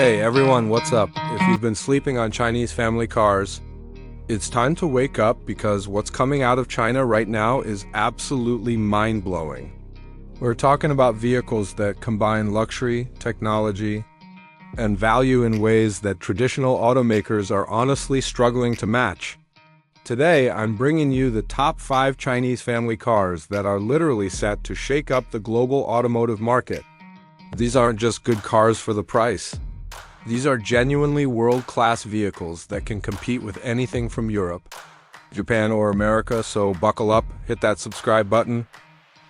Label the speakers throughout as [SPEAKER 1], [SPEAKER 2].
[SPEAKER 1] Hey everyone, what's up? If you've been sleeping on Chinese family cars, it's time to wake up because what's coming out of China right now is absolutely mind-blowing. We're talking about vehicles that combine luxury, technology, and value in ways that traditional automakers are honestly struggling to match. Today, I'm bringing you the top 5 Chinese family cars that are literally set to shake up the global automotive market. These aren't just good cars for the price. These are genuinely world-class vehicles that can compete with anything from Europe, Japan, or America, so buckle up, hit that subscribe button,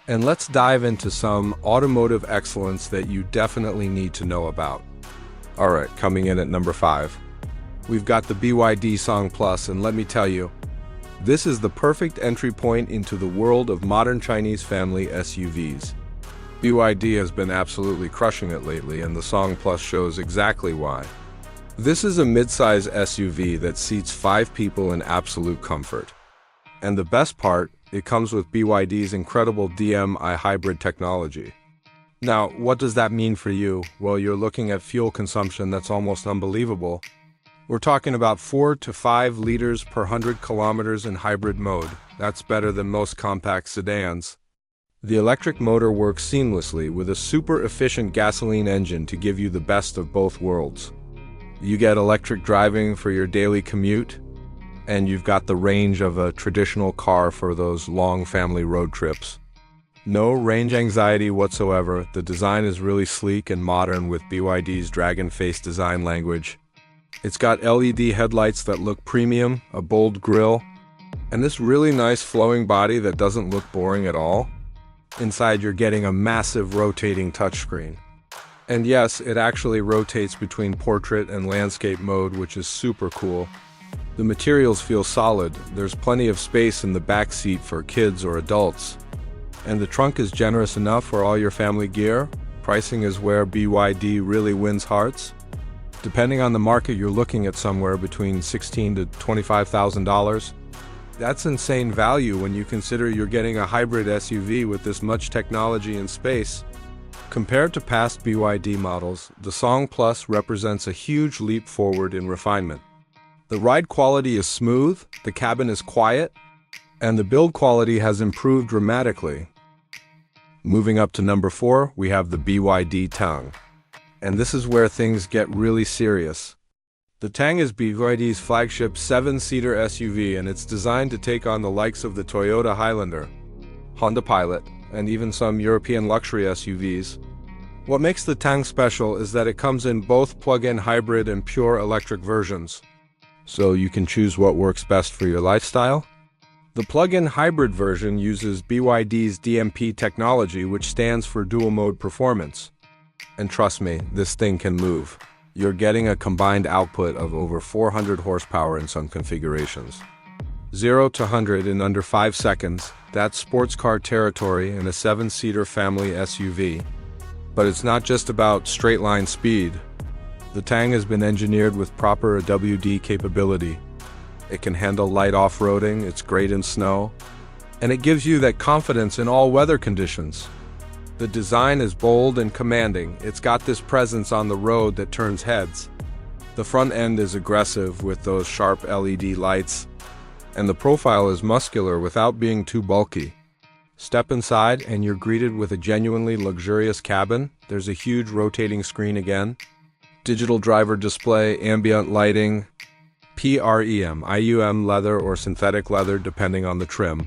[SPEAKER 1] and let's dive into some automotive excellence that you definitely need to know about. Alright, coming in at number 5. We've got the BYD Song Plus, and let me tell you, this is the perfect entry point into the world of modern Chinese family SUVs. BYD has been absolutely crushing it lately, and the Song Plus shows exactly why. This is a mid-size SUV that seats 5 people in absolute comfort. And the best part, it comes with BYD's incredible DM-i hybrid technology. Now, what does that mean for you? Well, you're looking at fuel consumption that's almost unbelievable. We're talking about 4 to 5 liters per 100 kilometers in hybrid mode. That's better than most compact sedans. The electric motor works seamlessly with a super efficient gasoline engine to give you the best of both worlds. You get electric driving for your daily commute, and you've got the range of a traditional car for those long family road trips. No range anxiety whatsoever. The design is really sleek and modern with BYD's dragon face design language. It's got LED headlights that look premium, a bold grille, and this really nice flowing body that doesn't look boring at all. Inside, you're getting a massive rotating touchscreen. And yes, it actually rotates between portrait and landscape mode, which is super cool. The materials feel solid. There's plenty of space in the back seat for kids or adults. And the trunk is generous enough for all your family gear. Pricing is where BYD really wins hearts. Depending on the market, you're looking at somewhere between $16,000 to $25,000. That's insane value when you consider you're getting a hybrid SUV with this much technology and space. Compared to past BYD models, the Song Plus represents a huge leap forward in refinement. The ride quality is smooth, the cabin is quiet, and the build quality has improved dramatically. Moving up to number 4, we have the BYD Tang. And this is where things get really serious. The Tang is BYD's flagship 7-seater SUV, and it's designed to take on the likes of the Toyota Highlander, Honda Pilot, and even some European luxury SUVs. What makes the Tang special is that it comes in both plug-in hybrid and pure electric versions, so you can choose what works best for your lifestyle. The plug-in hybrid version uses BYD's DMP technology, which stands for dual mode performance. And trust me, this thing can move. You're getting a combined output of over 400 horsepower in some configurations. 0 to 100 in under 5 seconds, that's sports car territory in a 7-seater family SUV. But it's not just about straight-line speed. The Tang has been engineered with proper WD capability. It can handle light off-roading, it's great in snow, and it gives you that confidence in all weather conditions. The design is bold and commanding. It's got this presence on the road that turns heads. The front end is aggressive with those sharp LED lights, and the profile is muscular without being too bulky. Step inside and you're greeted with a genuinely luxurious cabin. There's a huge rotating screen again, digital driver display, ambient lighting, PREM, IUM leather or synthetic leather depending on the trim.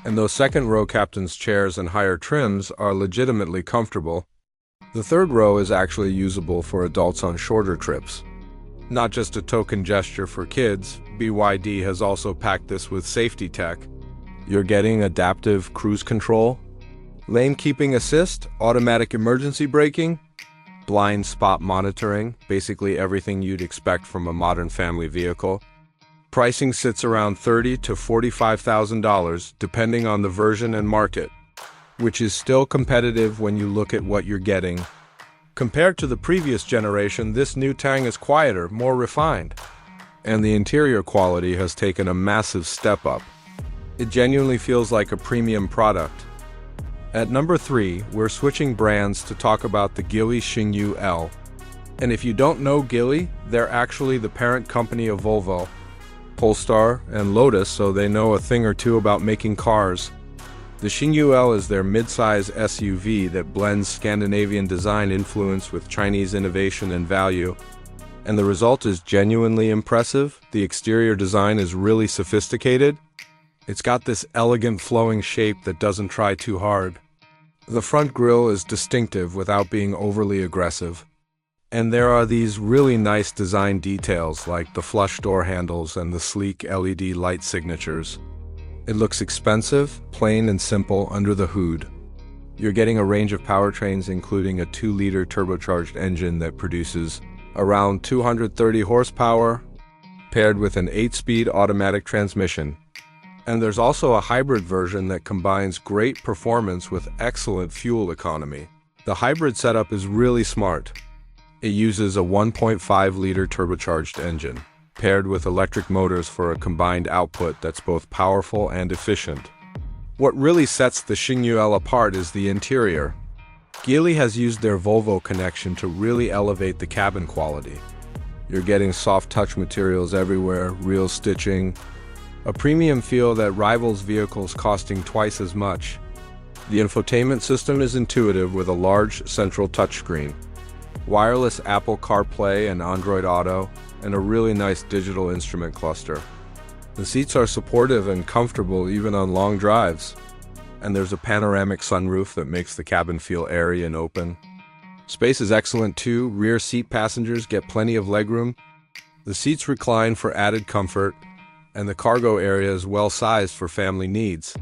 [SPEAKER 1] And those second-row captain's chairs and higher trims are legitimately comfortable. The third row is actually usable for adults on shorter trips. Not just a token gesture for kids, BYD has also packed this with safety tech. You're getting adaptive cruise control, lane keeping assist, automatic emergency braking, blind spot monitoring, basically everything you'd expect from a modern family vehicle. Pricing sits around $30,000 to $45,000 depending on the version and market, which is still competitive when you look at what you're getting. Compared to the previous generation, this new Tang is quieter, more refined, and the interior quality has taken a massive step up. It genuinely feels like a premium product. At number 3, we're switching brands to talk about the Geely Xingyue L. And if you don't know Geely, they're actually the parent company of Volvo, Polestar, and Lotus, so they know a thing or two about making cars. The Xingyue L is their mid-size SUV that blends Scandinavian design influence with Chinese innovation and value. And the result is genuinely impressive. The exterior design is really sophisticated. It's got this elegant flowing shape that doesn't try too hard. The front grille is distinctive without being overly aggressive. And there are these really nice design details like the flush door handles and the sleek LED light signatures. It looks expensive, plain and simple under the hood. You're getting a range of powertrains including a 2-liter turbocharged engine that produces around 230 horsepower, paired with an 8-speed automatic transmission. And there's also a hybrid version that combines great performance with excellent fuel economy. The hybrid setup is really smart. It uses a 1.5-liter turbocharged engine, paired with electric motors for a combined output that's both powerful and efficient. What really sets the Xingyue L apart is the interior. Geely has used their Volvo connection to really elevate the cabin quality. You're getting soft touch materials everywhere, real stitching, a premium feel that rivals vehicles costing twice as much. The infotainment system is intuitive with a large central touchscreen, wireless Apple CarPlay and Android Auto, and a really nice digital instrument cluster. The seats are supportive and comfortable even on long drives. And there's a panoramic sunroof that makes the cabin feel airy and open. Space is excellent too. Rear seat passengers get plenty of legroom. The seats recline for added comfort, and the cargo area is well sized for family needs.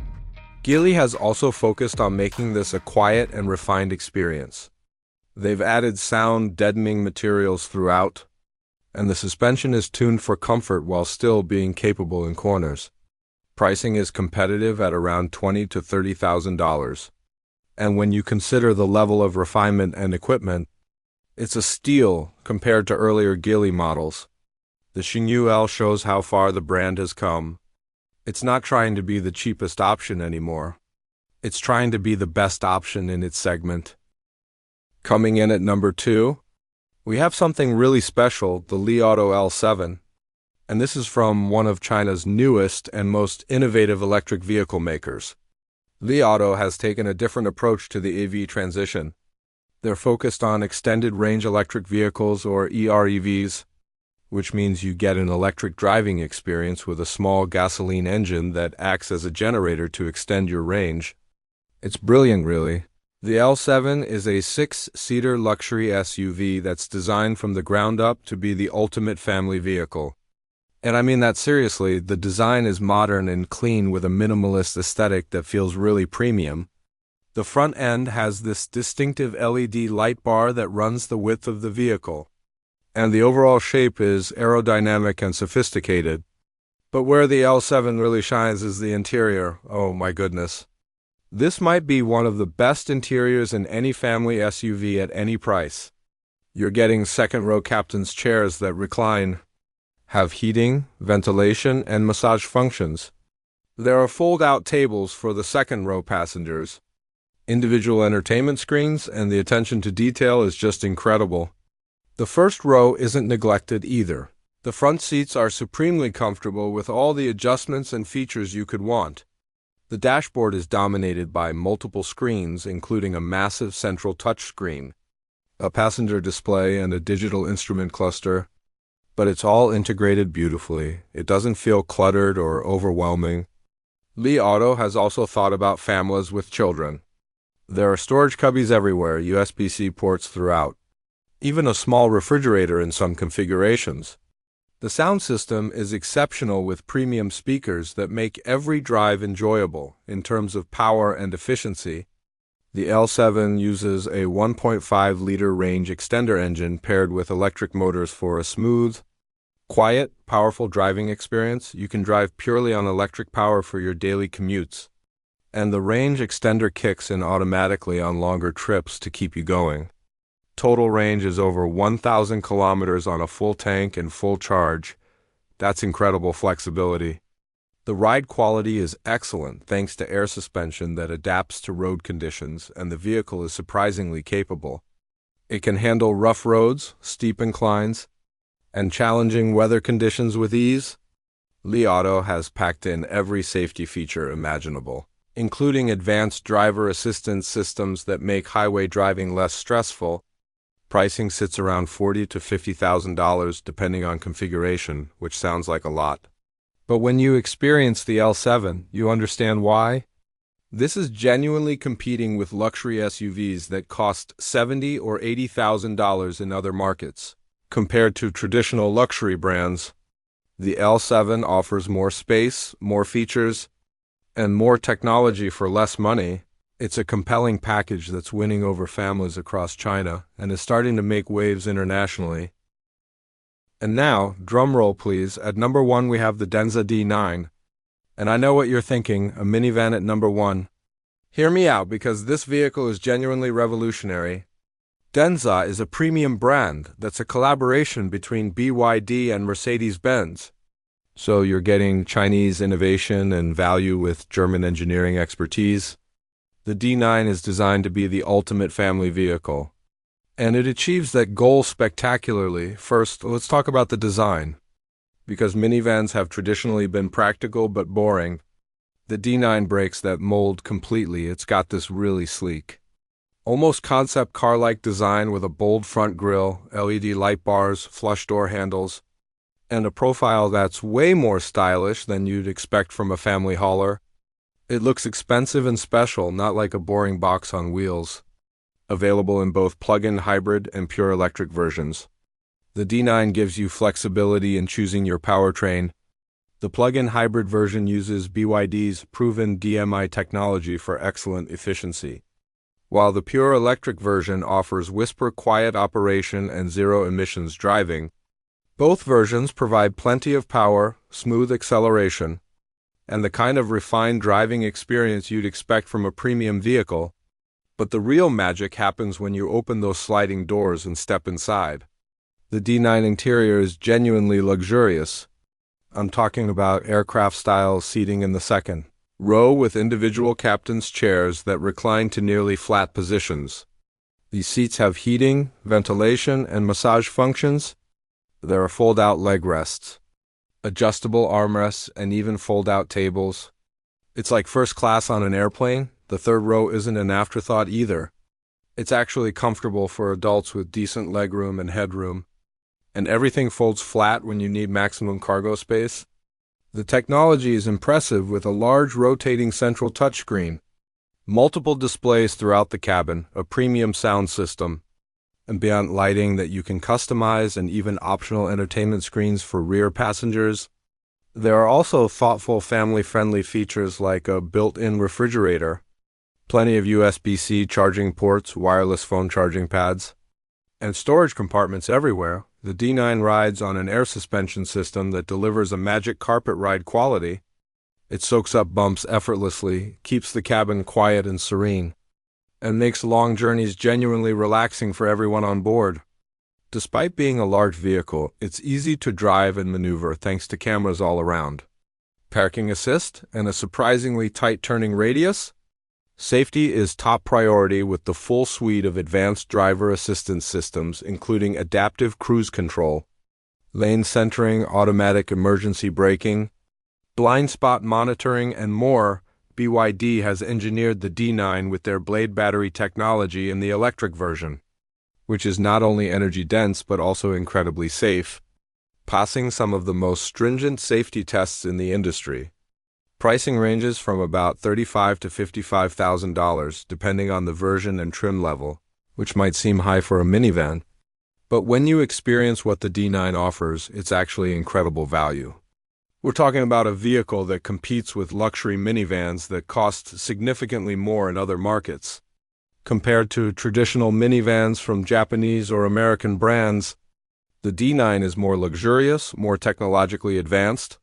[SPEAKER 1] Geely has also focused on making this a quiet and refined experience. They've added sound deadening materials throughout, and the suspension is tuned for comfort while still being capable in corners. Pricing is competitive at around $20,000 to $30,000. And when you consider the level of refinement and equipment, it's a steal compared to earlier Geely models. The Xingyue L shows how far the brand has come. It's not trying to be the cheapest option anymore. It's trying to be the best option in its segment. Coming in at number 2, we have something really special, the Li Auto L7. And this is from one of China's newest and most innovative electric vehicle makers. Li Auto has taken a different approach to the EV transition. They're focused on extended range electric vehicles, or EREVs, which means you get an electric driving experience with a small gasoline engine that acts as a generator to extend your range. It's brilliant, really. The L7 is a 6-seater luxury SUV that's designed from the ground up to be the ultimate family vehicle. And I mean that seriously. The design is modern and clean with a minimalist aesthetic that feels really premium. The front end has this distinctive LED light bar that runs the width of the vehicle. And the overall shape is aerodynamic and sophisticated. But where the L7 really shines is the interior. Oh my goodness. This might be one of the best interiors in any family SUV at any price. You're getting second-row captain's chairs that recline, have heating, ventilation, and massage functions. There are fold-out tables for the second-row passengers, individual entertainment screens, and the attention to detail is just incredible. The first row isn't neglected either. The front seats are supremely comfortable with all the adjustments and features you could want. The dashboard is dominated by multiple screens, including a massive central touchscreen, a passenger display, and a digital instrument cluster. But it's all integrated beautifully. It doesn't feel cluttered or overwhelming. Li Auto has also thought about families with children. There are storage cubbies everywhere, USB-C ports throughout, even a small refrigerator in some configurations. The sound system is exceptional with premium speakers that make every drive enjoyable in terms of power and efficiency. The L7 uses a 1.5-liter range extender engine paired with electric motors for a smooth, quiet, powerful driving experience. You can drive purely on electric power for your daily commutes. And the range extender kicks in automatically on longer trips to keep you going. Total range is over 1,000 kilometers on a full tank and full charge. That's incredible flexibility. The ride quality is excellent thanks to air suspension that adapts to road conditions, and the vehicle is surprisingly capable. It can handle rough roads, steep inclines, and challenging weather conditions with ease. Li Auto has packed in every safety feature imaginable, including advanced driver assistance systems that make highway driving less stressful. Pricing sits around $40,000 to $50,000 depending on configuration, which sounds like a lot. But when you experience the L7, you understand why. This is genuinely competing with luxury SUVs that cost $70,000 or $80,000 in other markets. Compared to traditional luxury brands, the L7 offers more space, more features, and more technology for less money. It's a compelling package that's winning over families across China and is starting to make waves internationally. And now, drumroll please, at number 1 we have the Denza D9. And I know what you're thinking, a minivan at number 1. Hear me out, because this vehicle is genuinely revolutionary. Denza is a premium brand that's a collaboration between BYD and Mercedes-Benz. So you're getting Chinese innovation and value with German engineering expertise. The D9 is designed to be the ultimate family vehicle, and it achieves that goal spectacularly. First, let's talk about the design. Because minivans have traditionally been practical but boring, the D9 breaks that mold completely. It's got this really sleek, almost concept car-like design with a bold front grille, LED light bars, flush door handles, and a profile that's way more stylish than you'd expect from a family hauler. It looks expensive and special, not like a boring box on wheels. Available in both plug-in hybrid and pure electric versions. The D9 gives you flexibility in choosing your powertrain. The plug-in hybrid version uses BYD's proven DMI technology for excellent efficiency, while the pure electric version offers whisper-quiet operation and zero-emissions driving. Both versions provide plenty of power, smooth acceleration, and the kind of refined driving experience you'd expect from a premium vehicle. But the real magic happens when you open those sliding doors and step inside. The D9 interior is genuinely luxurious. I'm talking about aircraft-style seating in the second row with individual captain's chairs that recline to nearly flat positions. These seats have heating, ventilation, and massage functions. There are fold-out leg rests, adjustable armrests, and even fold-out tables. It's like first class on an airplane. The third row isn't an afterthought either. It's actually comfortable for adults with decent legroom and headroom. And everything folds flat when you need maximum cargo space. The technology is impressive with a large rotating central touchscreen, multiple displays throughout the cabin, a premium sound system, ambient lighting that you can customize, and even optional entertainment screens for rear passengers. There are also thoughtful family-friendly features like a built-in refrigerator, plenty of USB-C charging ports, wireless phone charging pads, and storage compartments everywhere. The D9 rides on an air suspension system that delivers a magic carpet ride quality. It soaks up bumps effortlessly, keeps the cabin quiet and serene, and makes long journeys genuinely relaxing for everyone on board. Despite being a large vehicle, it's easy to drive and maneuver thanks to cameras all around, parking assist, and a surprisingly tight turning radius. Safety is top priority with the full suite of advanced driver assistance systems, including adaptive cruise control, lane centering, automatic emergency braking, blind spot monitoring, and more. BYD has engineered the D9 with their blade battery technology in the electric version, which is not only energy dense but also incredibly safe, passing some of the most stringent safety tests in the industry. Pricing ranges from about $35,000 to $55,000 depending on the version and trim level, which might seem high for a minivan. But when you experience what the D9 offers, it's actually incredible value. We're talking about a vehicle that competes with luxury minivans that cost significantly more in other markets. Compared to traditional minivans from Japanese or American brands, the D9 is more luxurious, more technologically advanced,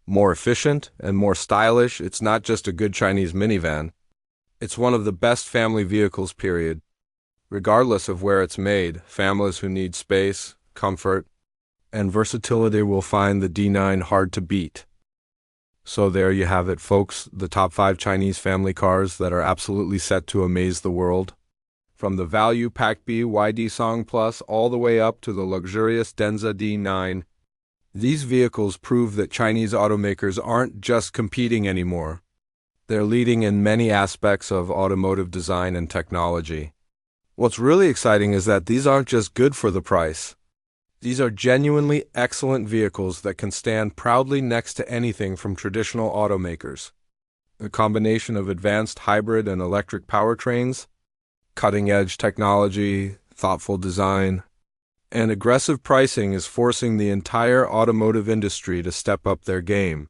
[SPEAKER 1] more efficient, and more stylish. It's not just a good Chinese minivan. It's one of the best family vehicles, period. Regardless of where it's made, families who need space, comfort, and versatility will find the D9 hard to beat. So there you have it, folks, the top 5 Chinese family cars that are absolutely set to amaze the world. from the value-packed BYD Song Plus all the way up to the luxurious Denza D9. These vehicles prove that Chinese automakers aren't just competing anymore. They're leading in many aspects of automotive design and technology. What's really exciting is that these aren't just good for the price. These are genuinely excellent vehicles that can stand proudly next to anything from traditional automakers. A combination of advanced hybrid and electric powertrains, cutting-edge technology, thoughtful design, and aggressive pricing is forcing the entire automotive industry to step up their game.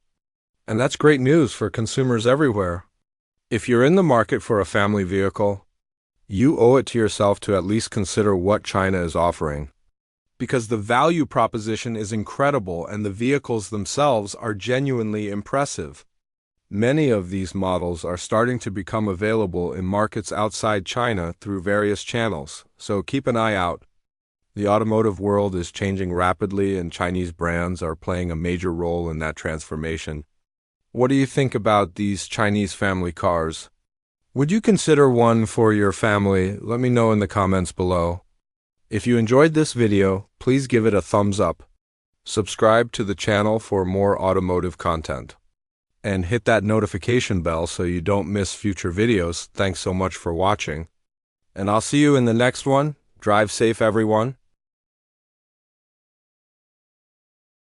[SPEAKER 1] And that's great news for consumers everywhere. If you're in the market for a family vehicle, you owe it to yourself to at least consider what China is offering. Because the value proposition is incredible and the vehicles themselves are genuinely impressive. Many of these models are starting to become available in markets outside China through various channels, so keep an eye out. The automotive world is changing rapidly and Chinese brands are playing a major role in that transformation. What do you think about these Chinese family cars? Would you consider one for your family? Let me know in the comments below. If you enjoyed this video, please give it a thumbs up. Subscribe to the channel for more automotive content. And hit that notification bell so you don't miss future videos. Thanks so much for watching. And I'll see you in the next one. Drive safe, everyone.